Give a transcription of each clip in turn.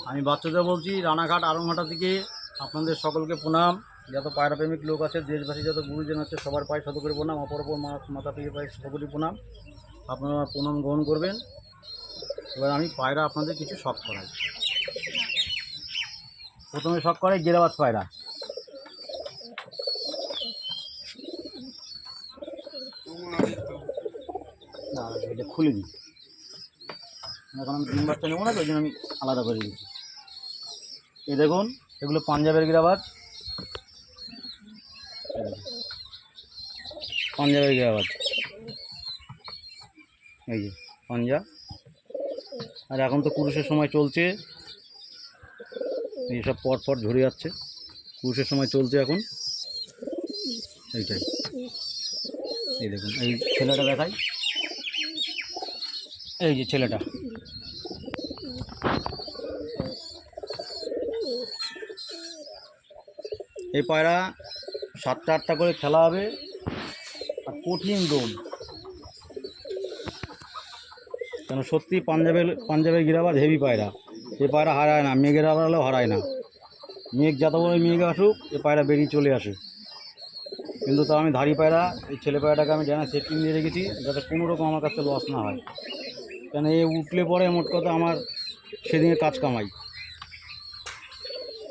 আমি বাচ্চাদের বলছি রানাঘাট আরংঘাটা থেকে আপনাদের সকলকে প্রণাম। যত পায়রা প্রেমিক লোক আছে, দেশবাসী যত গুরুজন আছে, সবার পায়ে শত করে প্রণাম। অপর অপর মাথা থেকে পায়ে শত করে প্রণাম। আপনারা প্রণাম গ্রহণ করবেন। এবার আমি পায়রা আপনাদের কিছু শখ করাই। প্রথমে শখ করাই গিরাবাজ পায়রা। না, এটা খুলে দিই, এখন আমি ডিম বাচ্চা নেবো না, তো ওই জন্য আমি আলাদা করে দিচ্ছি। এই দেখুন, এগুলো পাঞ্জাবের গিরাবাজ। পাঞ্জাবের গিরাবাজ, এই যে পাঞ্জাব। আর এখন তো কুরুষের সময় চলছে, এইসব পর পর ঝরে যাচ্ছে। কুরুষের সময় চলছে এখন, এইটাই। এই দেখুন, এই ছেলেটা দেখাই, এই যে ছেলেটা। এই পায়রা 7টা 8টা করে খেলা হবে, আর কঠিন দম। কেন সত্যি পাঞ্জাবের গিরাবাজ হেভি পায়রা। এ পায়রা হারায় না, মেঘের আড়ালেও হারায় না। মেঘ যত বড় মেঘ আসুক, এ পায়রা বেরিয়ে চলে আসে। কিন্তু তো আমি ধাড়ি পায়রা, এই ছেলে পায়রাটাকে আমি জানা সেটিং দিয়ে রেখেছি, যাতে কোনো রকম আমার কাছে লস না হয়। কেন এ উঠলে পরে মোট কথা আমার সেদিনে কাজ কামাই।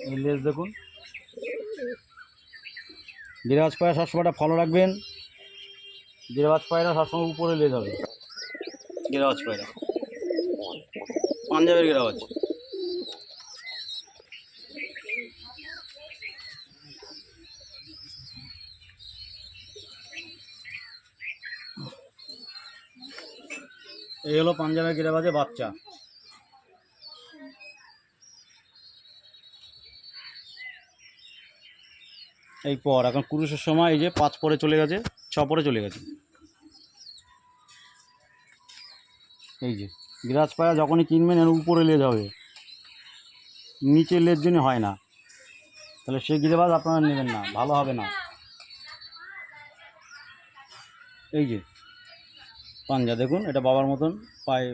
এই লেজ দেখুন। গিরাবাজ পায়রা সবসময়টা ফলো রাখবেন। গিরাবাজ পায়রা সবসময় উপরে লেজ হবে। গিরাবাজ পায়রা, পাঞ্জাবের গিরাবাজ। এই হলো পাঞ্জাবের গিরাবাজের বাচ্চা। এই পর এখন কুরুষের সময়, এই যে 5 পরে চলে গেছে, 6 পরে চলে গেছে। এই যে গিরাজ পায়রা যখনই কিনবেন এর উপরে লেজ হবে, নিচের লেজ জন্য হয় না, তাহলে সেই গিরাবাজ আপনারা নেবেন না, ভালো হবে না। এই যে পাঞ্জা দেখুন, এটা বাবার মতন পায়ে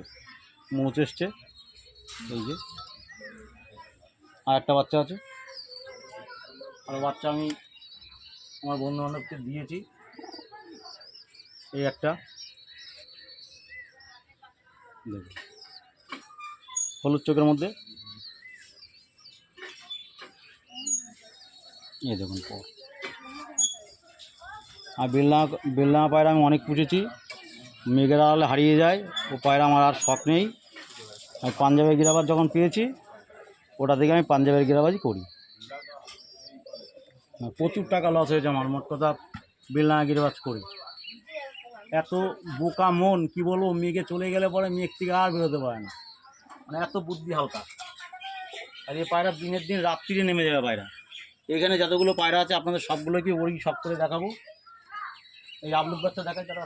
মোচ এসছে। এই যে আর একটা বাচ্চা আছে, আর বাচ্চা আমি আমার বন্ধু বান্ধবকে দিয়েছি। এই একটা দেখুন, হলুদ চোখের মধ্যে। এই দেখুন পর। আর বেলনা পায়রা আমি অনেক পুষেছি, মেঘের আড়ালে হারিয়ে যায়। ও পায়রা আমার আর শখ নেই। আমি পাঞ্জাবের গিরাবাজ যখন পেয়েছি, ওটা থেকে আমি পাঞ্জাবের গিরাবাজই করি। প্রচুর টাকা লস হয়েছে আমার, মোট কথা বেলনা গিরাবাজ করি। এত বোকা মন, কি বলবো, মেঘে চলে গেলে পরে মেঘ থেকে আর বেরোতে পারে না, মানে এত বুদ্ধি হালকা। আর এই পায়রা দিনের দিন রাত্রিরে নেমে যাবে পায়রা। এখানে যতগুলো পায়রা আছে আপনাদের সবগুলোকে ওই সব করে দেখাবো। এই আবলুক বাচ্চা দেখাই, তারা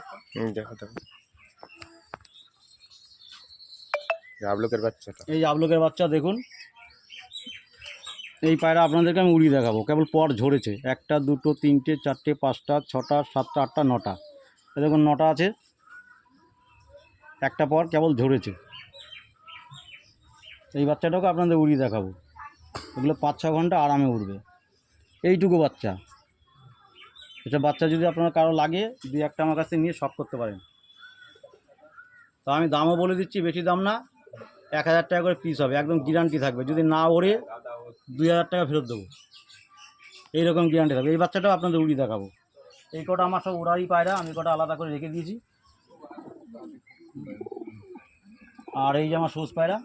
আবলুকের বাচ্চাটা, এই আবলুকের বাচ্চা দেখুন। এই পায়রা আপনাদেরকে আমি উড়িয়ে দেখাবো। কেবল পর ঝরেছে, 1টা 2টো 3টে 4টে 5টা 6টা 7টা 8টা 9টা। দেখুন 9টা আছে, একটা পর কেবল ঝরেছে। এই বাচ্চাটাকে আপনাদের উড়িয়ে দেখাবো। এগুলো 5-6 ঘন্টা আরামে উড়বে। এইটুকু বাচ্চা, এটা বাচ্চা যদি আপনার কারো লাগে, 2-1টা আমার কাছে নিয়ে শখ করতে পারেন। তো আমি দামও বলে দিচ্ছি, বেশি দাম না, 1000 টাকা করে পিস হবে, একদম গ্যারান্টি থাকবে। যদি না ওড়ে 2000 টাকা ফেরত দেবো, এইরকম গ্যারান্টি থাকবে। এই বাচ্চাটাও আপনাদের উড়িয়ে দেখাবো। এই কটা আমার সব উড়ারই পায়রা, আমি কটা আলাদা করে রেখে দিয়েছি। আর এই যে আমার সবুজ পায়রা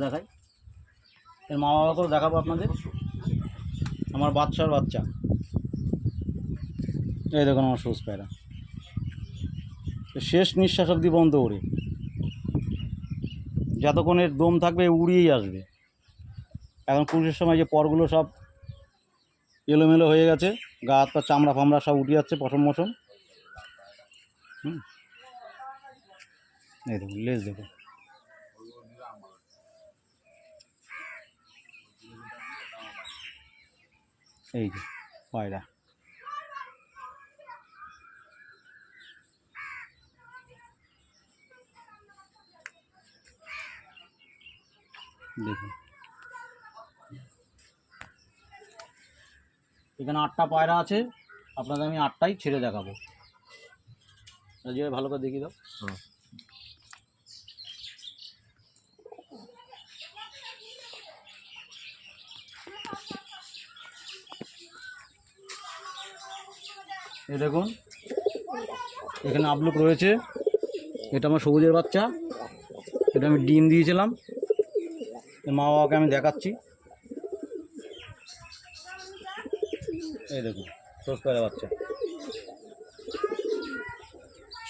দেখাই, এর মা বাবাকেও দেখাবো আপনাদের। আমার বাচ্চার বাচ্চা, এই দেখুন আমার সবুজ পায়রা, শেষ নিঃশ্বাস অবধি বন্ধ ওড়ে। যতক্ষণের দম থাকবে উড়িয়েই আসবে। এখন পুরুষের সময় যে পরগুলো সব এলোমেলো হয়ে গেছে, গা হাত পা চামড়া ফামড়া সব উঠে যাচ্ছে পশম মশম। এই দেখুন লেজ দেখুন। এই যে পায়রা, দেখুন এখানে 8টা পায়রা আছে, আপনাদের আমি 8টাই ছেড়ে দেখাবো। ভালো করে দেখিয়ে দাও। এই দেখুন এখানে আপলুক রয়েছে, এটা আমার সবুজের বাচ্চা, এটা আমি ডিম দিয়েছিলাম, মা বাবাকে আমি দেখাচ্ছি। এই দেখুন ছোট পায়রা বাচ্চা,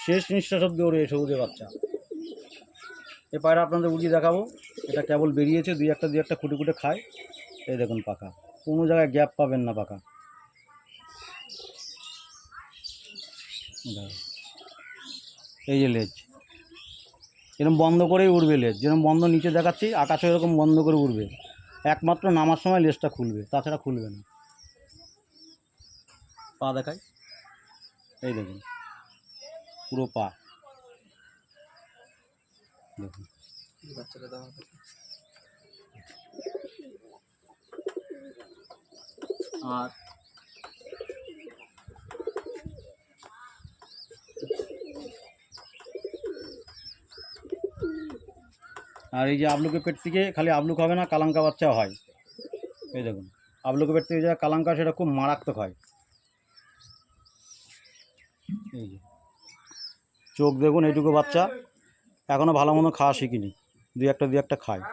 শেষ নিঃশ্বাস অব্দি ওর এই সবুজের বাচ্চা। এই পায়রা আপনাদের উড়িয়ে দেখাবো, এটা কেবল বেরিয়েছে, দুই একটা খুঁটে খুঁটে খায়। এই দেখুন পাখা, কোনো জায়গায় গ্যাপ পাবেন না পাখা। এই যে লেজ এরকম বন্ধ করেই উড়বে, লেজ যেরকম বন্ধ নিচে দেখাচ্ছি আকাশে এরকম বন্ধ করে উড়বে, একমাত্র নামার সময় লেজটা খুলবে, তাছাড়া খুলবে না। পা দেখায়, এই দেখুন পুরো পা দেখুন। আর আর এই যে আবলুকের পেট থেকে খালি আবলুক হবে না, কালাঙ্কা বাচ্চা হয়। এই দেখুন আবলুকের পেট থেকে যা কালাঙ্কা, সেটা খুব মারাত্মক হয়। এই যে চোখ দেখুন, এইটুকু বাচ্চা এখনও ভালো মতো খাওয়া শিখিনি, দুই একটা খায়।